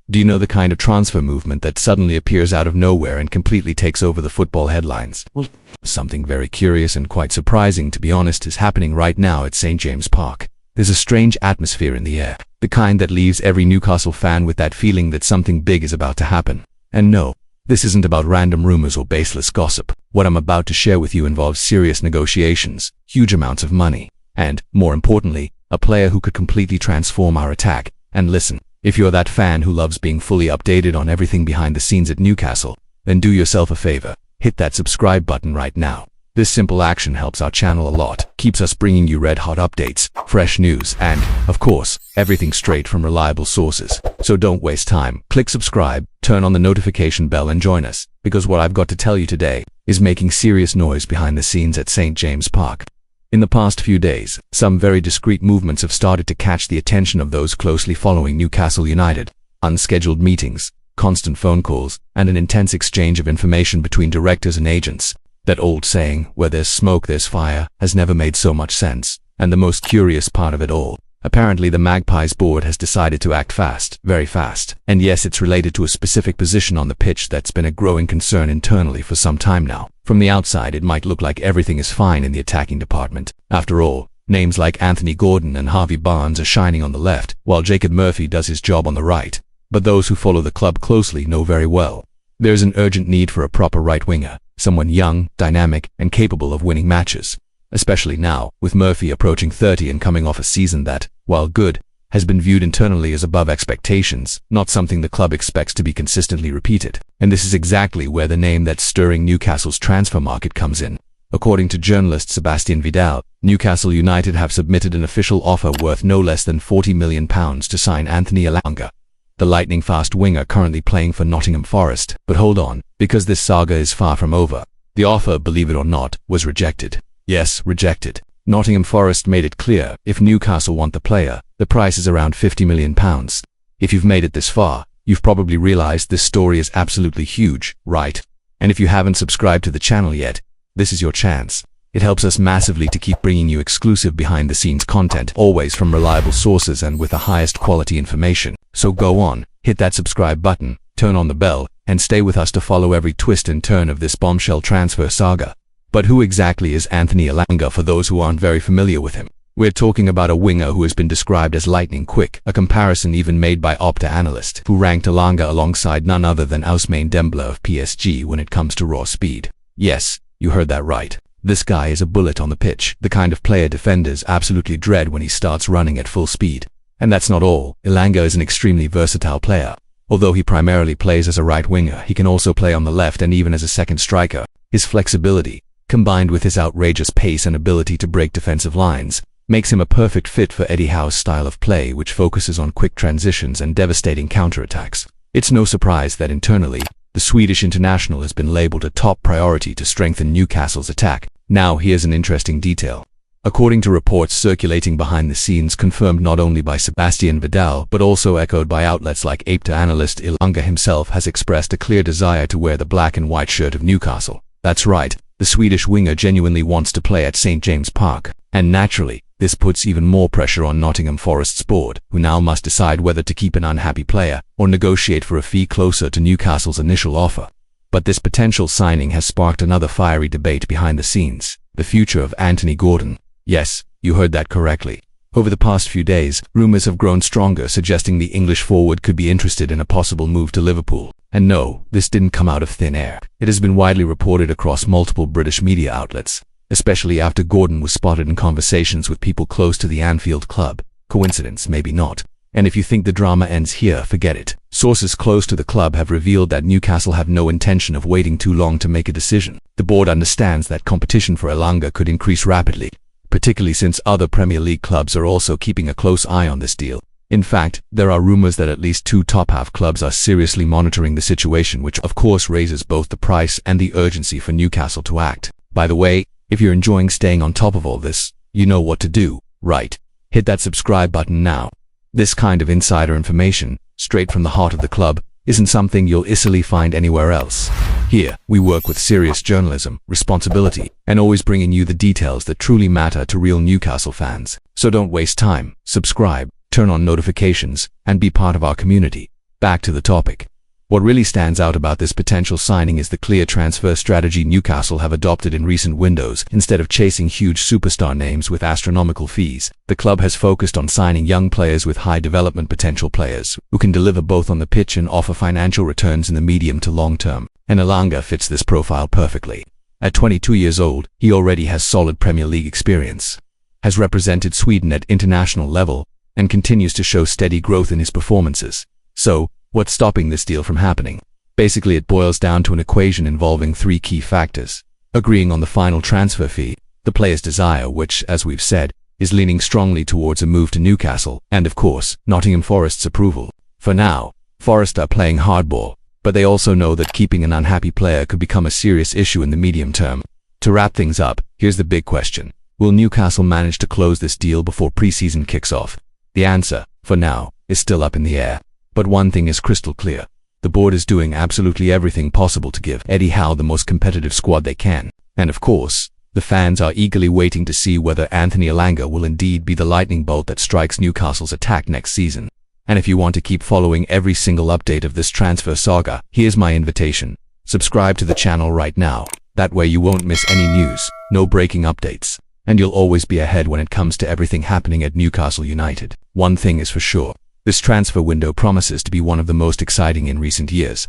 Do you know the kind of transfer movement that suddenly appears out of nowhere and completely takes over the football headlines? Well, something very curious and quite surprising, to be honest, is happening right now at St. James Park. There's a strange atmosphere in the air, the kind that leaves every Newcastle fan with that feeling that something big is about to happen. And no, this isn't about random rumors or baseless gossip. What I'm about to share with you involves serious negotiations, huge amounts of money, and, more importantly, a player who could completely transform our attack. And listen, if you're that fan who loves being fully updated on everything behind the scenes at Newcastle, then do yourself a favor, hit that subscribe button right now. This simple action helps our channel a lot, keeps us bringing you red-hot updates, fresh news, and, of course, everything straight from reliable sources. So don't waste time, click subscribe, turn on the notification bell and join us, because what I've got to tell you today is making serious noise behind the scenes at St. James Park. In the past few days, some very discreet movements have started to catch the attention of those closely following Newcastle United. Unscheduled meetings, constant phone calls, and an intense exchange of information between directors and agents. That old saying, where there's smoke there's fire, has never made so much sense. And the most curious part of it all, apparently the Magpies board has decided to act fast, very fast. And yes, it's related to a specific position on the pitch that's been a growing concern internally for some time now. From the outside, it might look like everything is fine in the attacking department. After all, names like Anthony Gordon and Harvey Barnes are shining on the left, while Jacob Murphy does his job on the right. But those who follow the club closely know very well there's an urgent need for a proper right winger, someone young, dynamic, and capable of winning matches. Especially now, with Murphy approaching 30 and coming off a season that, while good, has been viewed internally as above expectations, not something the club expects to be consistently repeated. And this is exactly where the name that's stirring Newcastle's transfer market comes in. According to journalist Sebastian Vidal, Newcastle United have submitted an official offer worth no less than £40 million to sign Anthony Elanga, the lightning-fast winger currently playing for Nottingham Forest. But hold on, because this saga is far from over. The offer, believe it or not, was rejected. Yes, rejected. Nottingham Forest made it clear, if Newcastle want the player, the price is around £50 million. If you've made it this far, you've probably realized this story is absolutely huge, right? And if you haven't subscribed to the channel yet, this is your chance. It helps us massively to keep bringing you exclusive behind-the-scenes content, always from reliable sources and with the highest quality information. So go on, hit that subscribe button, turn on the bell, and stay with us to follow every twist and turn of this bombshell transfer saga. But who exactly is Anthony Elanga for those who aren't very familiar with him? We're talking about a winger who has been described as lightning quick, a comparison even made by Opta analyst, who ranked Elanga alongside none other than Ousmane Dembélé of PSG when it comes to raw speed. Yes, you heard that right. This guy is a bullet on the pitch, the kind of player defenders absolutely dread when he starts running at full speed. And that's not all. Elanga is an extremely versatile player. Although he primarily plays as a right winger, he can also play on the left and even as a second striker. His flexibility, combined with his outrageous pace and ability to break defensive lines, makes him a perfect fit for Eddie Howe's style of play, which focuses on quick transitions and devastating counterattacks. It's no surprise that internally, the Swedish international has been labeled a top priority to strengthen Newcastle's attack. Now here's an interesting detail. According to reports circulating behind the scenes confirmed not only by Sebastian Vidal but also echoed by outlets like Opta analyst, Elanga himself has expressed a clear desire to wear the black and white shirt of Newcastle. That's right, the Swedish winger genuinely wants to play at St. James Park. And naturally, this puts even more pressure on Nottingham Forest's board, who now must decide whether to keep an unhappy player or negotiate for a fee closer to Newcastle's initial offer. But this potential signing has sparked another fiery debate behind the scenes, the future of Anthony Gordon. Yes, you heard that correctly. Over the past few days, rumors have grown stronger suggesting the English forward could be interested in a possible move to Liverpool. And no, this didn't come out of thin air. It has been widely reported across multiple British media outlets, especially after Gordon was spotted in conversations with people close to the Anfield club. Coincidence? Maybe not. And if you think the drama ends here, forget it. Sources close to the club have revealed that Newcastle have no intention of waiting too long to make a decision. The board understands that competition for Elanga could increase rapidly, particularly since other Premier League clubs are also keeping a close eye on this deal. In fact, there are rumors that at least 2 top-half clubs are seriously monitoring the situation, which of course raises both the price and the urgency for Newcastle to act. By the way, if you're enjoying staying on top of all this, you know what to do, right? Hit that subscribe button now. This kind of insider information, straight from the heart of the club, isn't something you'll easily find anywhere else. Here, we work with serious journalism, responsibility, and always bringing you the details that truly matter to real Newcastle fans. So don't waste time, subscribe, turn on notifications, and be part of our community. back to the topic. What really stands out about this potential signing is the clear transfer strategy Newcastle have adopted in recent windows. Instead of chasing huge superstar names with astronomical fees, the club has focused on signing young players with high development potential, players who can deliver both on the pitch and offer financial returns in the medium to long term. And Elanga fits this profile perfectly. At 22 years old, he already has solid Premier League experience, has represented Sweden at international level, and continues to show steady growth in his performances. So, what's stopping this deal from happening? Basically, it boils down to an equation involving three key factors: agreeing on the final transfer fee, the player's desire, which, as we've said, is leaning strongly towards a move to Newcastle, and of course, Nottingham Forest's approval. For now, Forest are playing hardball, but they also know that keeping an unhappy player could become a serious issue in the medium term. To wrap things up, here's the big question: will Newcastle manage to close this deal before pre-season kicks off? The answer, for now, is still up in the air. But one thing is crystal clear: the board is doing absolutely everything possible to give Eddie Howe the most competitive squad they can. And of course, the fans are eagerly waiting to see whether Anthony Elanga will indeed be the lightning bolt that strikes Newcastle's attack next season. And if you want to keep following every single update of this transfer saga, here's my invitation: subscribe to the channel right now. That way you won't miss any news, no breaking updates, and you'll always be ahead when it comes to everything happening at Newcastle United. One thing is for sure: this transfer window promises to be one of the most exciting in recent years.